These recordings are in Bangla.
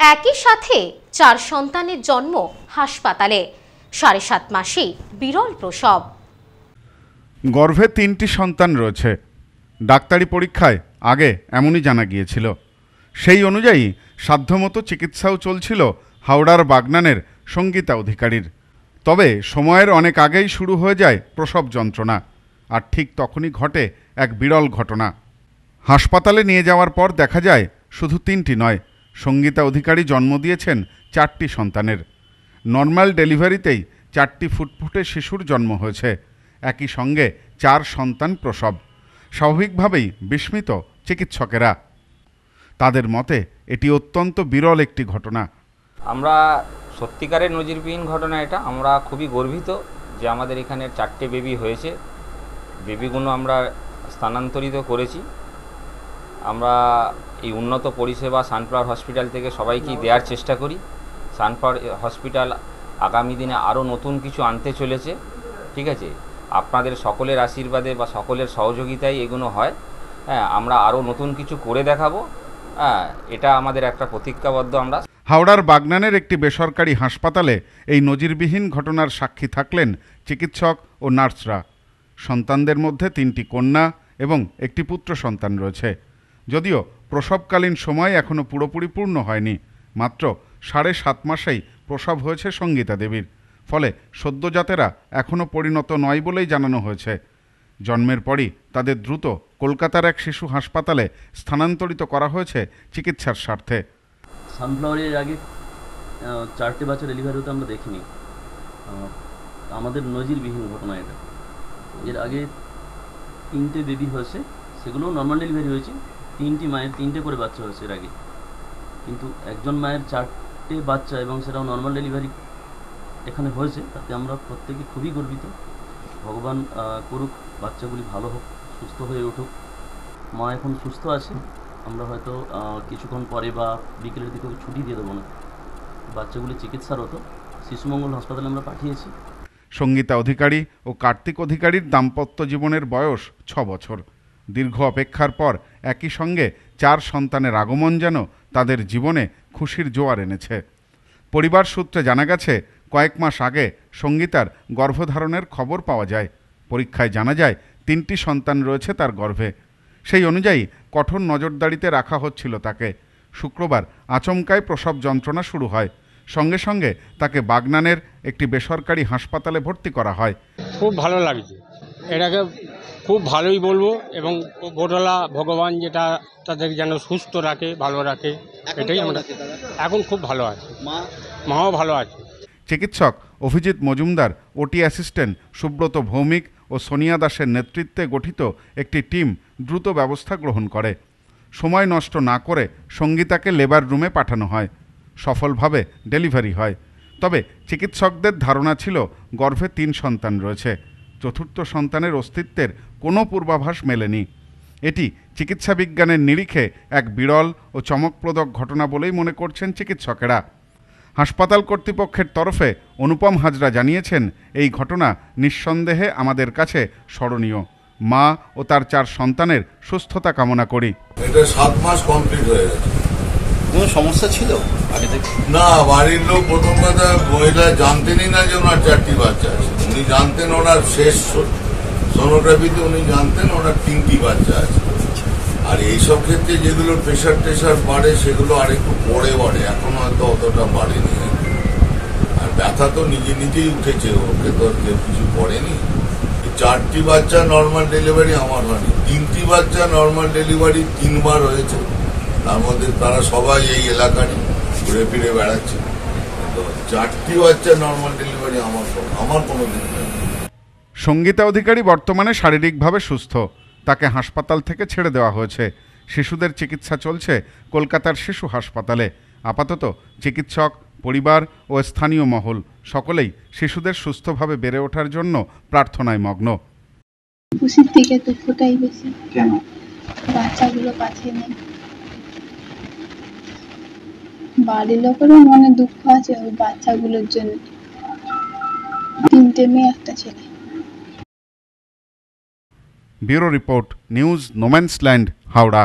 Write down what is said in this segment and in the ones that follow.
একই সাথে 4 সন্তানের জন্ম হাসপাতালে, 7.5 মাসেই বিরল প্রসব। গর্ভে 3টি সন্তান রয়েছে। ডাক্তারি পরীক্ষায় আগে এমনই জানা গিয়েছিল। সেই অনুযায়ী সাধ্যমতো চিকিৎসাও চলছিল হাওড়ার বাগনানের সঙ্গীতা অধিকারীর। তবে সময়ের অনেক আগেই শুরু হয়ে যায় প্রসব যন্ত্রণা, আর ঠিক তখনই ঘটে এক বিরল ঘটনা। হাসপাতালে নিয়ে যাওয়ার পর দেখা যায় শুধু 3টি নয়, সঙ্গীতা অধিকারী জন্ম দিয়েছেন 4টি সন্তানের। নর্মাল ডেলিভারিতেই 4টি ফুটফুটে শিশুর জন্ম হয়েছে, একই সঙ্গে 4 সন্তান প্রসব। স্বাভাবিকভাবেই বিস্মিত চিকিৎসকেরা। তাদের মতে এটি অত্যন্ত বিরল একটি ঘটনা। আমরা সত্যিকারের নজিরবিহীন ঘটনা এটা। আমরা খুবই গর্বিত যে আমাদের এখানে 4টে বেবি হয়েছে। বেবিগুলো আমরা স্থানান্তরিত করেছি। আমরা এই উন্নত পরিষেবা সানফ্লাওয়ার হসপিটাল থেকে সবাইকেই দেওয়ার চেষ্টা করি। সানফ্লাওয়ার হসপিটাল আগামী দিনে আরও নতুন কিছু আনতে চলেছে, ঠিক আছে। আপনাদের সকলের আশীর্বাদে বা সকলের সহযোগিতায় এগুলো হয়। হ্যাঁ, আমরা আরও নতুন কিছু করে দেখাবো। হ্যাঁ, এটা আমাদের একটা প্রতিজ্ঞাবদ্ধ। আমরা হাওড়ার বাগনানের একটি বেসরকারি হাসপাতালে এই নজিরবিহীন ঘটনার সাক্ষী থাকলেন চিকিৎসক ও নার্সরা। সন্তানদের মধ্যে 3টি কন্যা এবং একটি পুত্র সন্তান রয়েছে। যদিও প্রসবকালীন সময় এখনও পুরোপুরি পূর্ণ হয়নি, মাত্র 7.5 মাসেই প্রসব হয়েছে সঙ্গীতা দেবীর। ফলে সদ্যজাতেরা এখনও পরিণত নয় বলেই জানানো হয়েছে। জন্মের পরই তাদের দ্রুত কলকাতার এক শিশু হাসপাতালে স্থানান্তরিত করা হয়েছে চিকিৎসার স্বার্থে। সানফ্লাওয়ারের আগে 4টে বাচ্চা ডেলিভারি হতে আমরা দেখিনি। আমাদের নজিরবিহীন ঘটনা এটা। এর আগে 3টে বেবি হয়েছে, সেগুলো নর্মাল ডেলিভারি হয়েছে। 3টি মায়ের 3টে করে বাচ্চা হয়েছে এর আগে, কিন্তু একজন মায়ের 4টে বাচ্চা এবং সেটাও নর্মাল ডেলিভারি এখানে হয়েছে। তাতে আমরা প্রত্যেকে খুবই গর্বিত। ভগবান করুক বাচ্চাগুলি ভালো হোক, সুস্থ হয়ে উঠুক। মা এখন সুস্থ আছে। আমরা হয়তো কিছুক্ষণ পরে বা বিকেলের দিকে ছুটি দিয়ে দেবো না, বাচ্চাগুলি চিকিৎসারত শিশুমঙ্গল হাসপাতালে আমরা পাঠিয়েছি। সঙ্গীতা অধিকারী ও কার্তিক অধিকারীর দাম্পত্য জীবনের বয়স 6 বছর। দীর্ঘ অপেক্ষার পর একই সঙ্গে 4 সন্তানের আগমন যেন তাদের জীবনে খুশির জোয়ার এনেছে। পরিবার সূত্রে জানা গেছে, কয়েক মাস আগে সঙ্গীতার গর্ভধারণের খবর পাওয়া যায়। পরীক্ষায় জানা যায় 3টি সন্তান রয়েছে তার গর্ভে। সেই অনুযায়ী কঠোর নজরদারিতে রাখা হচ্ছিল তাকে। শুক্রবার আচমকায় প্রসব যন্ত্রণা শুরু হয়। সঙ্গে সঙ্গে তাকে বাগনানের একটি বেসরকারি হাসপাতালে ভর্তি করা হয়। খুব ভালো লাগছে, এটাকে খুব ভালোই বলবো। এবং গোটালা ভগবান যেটা তাদের যেন সুস্থ রাখে, ভালো রাখে, এটাই আমরা। এখন খুব ভালো আছে, মাও ভালো আছে। চিকিৎসক অভিজিৎ মজুমদার, ওটি অ্যাসিস্ট্যান্ট সুব্রত ভৌমিক ও সোনিয়া দাসের নেতৃত্বে গঠিত একটি টিম দ্রুত ব্যবস্থা গ্রহণ করে। সময় নষ্ট না করে সঙ্গীতাকে লেবার রুমে পাঠানো হয়। সফলভাবে ডেলিভারি হয়। তবে চিকিৎসকদের ধারণা ছিল গর্ভে 3 সন্তান রয়েছে। চতুর্থ সন্তানের অস্তিত্বের কোনো পূর্বাভাস মেলেনি। এটি চিকিৎসা বিজ্ঞানের নিরিখে এক বিরল ও চমকপ্রদ ঘটনা বলেই মনে করছেন চিকিৎসকেরা। হাসপাতাল কর্তৃপক্ষের তরফে অনুপম হাজরা জানিয়েছেন, এই ঘটনা নিঃসন্দেহে আমাদের কাছে স্মরণীয়। মা ও তার 4 সন্তানের সুস্থতা কামনা করি। এটা 7 মাস কমপ্লিট হয়ে গেছে। কোনো সমস্যা ছিল আগে থেকে? না, বাড়ির লোক প্রথম কথা মহিলা জানতেনই না যে ওনার 4টি বাচ্চা আছে। উনি জানতেন ওনার শেষ সোনোগ্রাফিতে উনি জানতেন ওনার 3টি বাচ্চা আছে। আর এইসব ক্ষেত্রে যেগুলো প্রেশার বাড়ে সেগুলো আরেকটু পরে বাড়ে, এখন হয়তো অতটা বাড়েনি। আর ব্যথা তো নিজেই উঠেছে, ওকে তো কেউ কিছু করেনি। 4টি বাচ্চা নর্মাল ডেলিভারি আমার হয়নি, 3টি বাচ্চা নর্মাল ডেলিভারি 3 বার হয়েছে। তার মধ্যে তারা সবাই এই এলাকারই, ঘুরে ফিরে বেড়াচ্ছে। তো 4টি বাচ্চা নর্মাল ডেলিভারি আমার কোনো দিন হয়নি। সঙ্গীতা অধিকারী বর্তমানে শারীরিকভাবে সুস্থ। তাকে হাসপাতাল থেকে ছেড়ে দেওয়া হয়েছে। শিশুদের চিকিৎসা চলছে কলকাতার শিশু হাসপাতালে। আপাতত চিকিৎসক, পরিবার ও স্থানীয় মহল সকলেই শিশুদের সুস্থভাবে বেড়ে ওঠার জন্য প্রার্থনায় মগ্ন। খুশির থেকে দুঃখটাই বেশি। কেন? বাচ্চাগুলো কাছে নেই। বাড়ির লোকেরও মনে দুঃখ আছে ওই বাচ্চাগুলোর জন্য। 3টে মেয়ে, 1টা ছেলে। Bureau report, news no man's land, Howrah.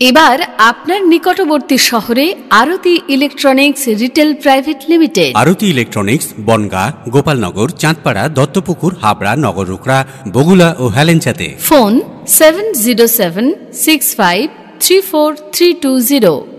এবার আপনার নিকটবর্তী শহরে আরতি ইলেকট্রনিক্স রিটেল প্রাইভেট লিমিটেড। আরতি ইলেকট্রনিক্স বনগাঁ, গোপালনগর, চাঁদপাড়া, দত্তপুকুর, হাবড়া, নগররুকড়া, বগুলা ও হেলেঞ্চাতে। ফোন 7076534320।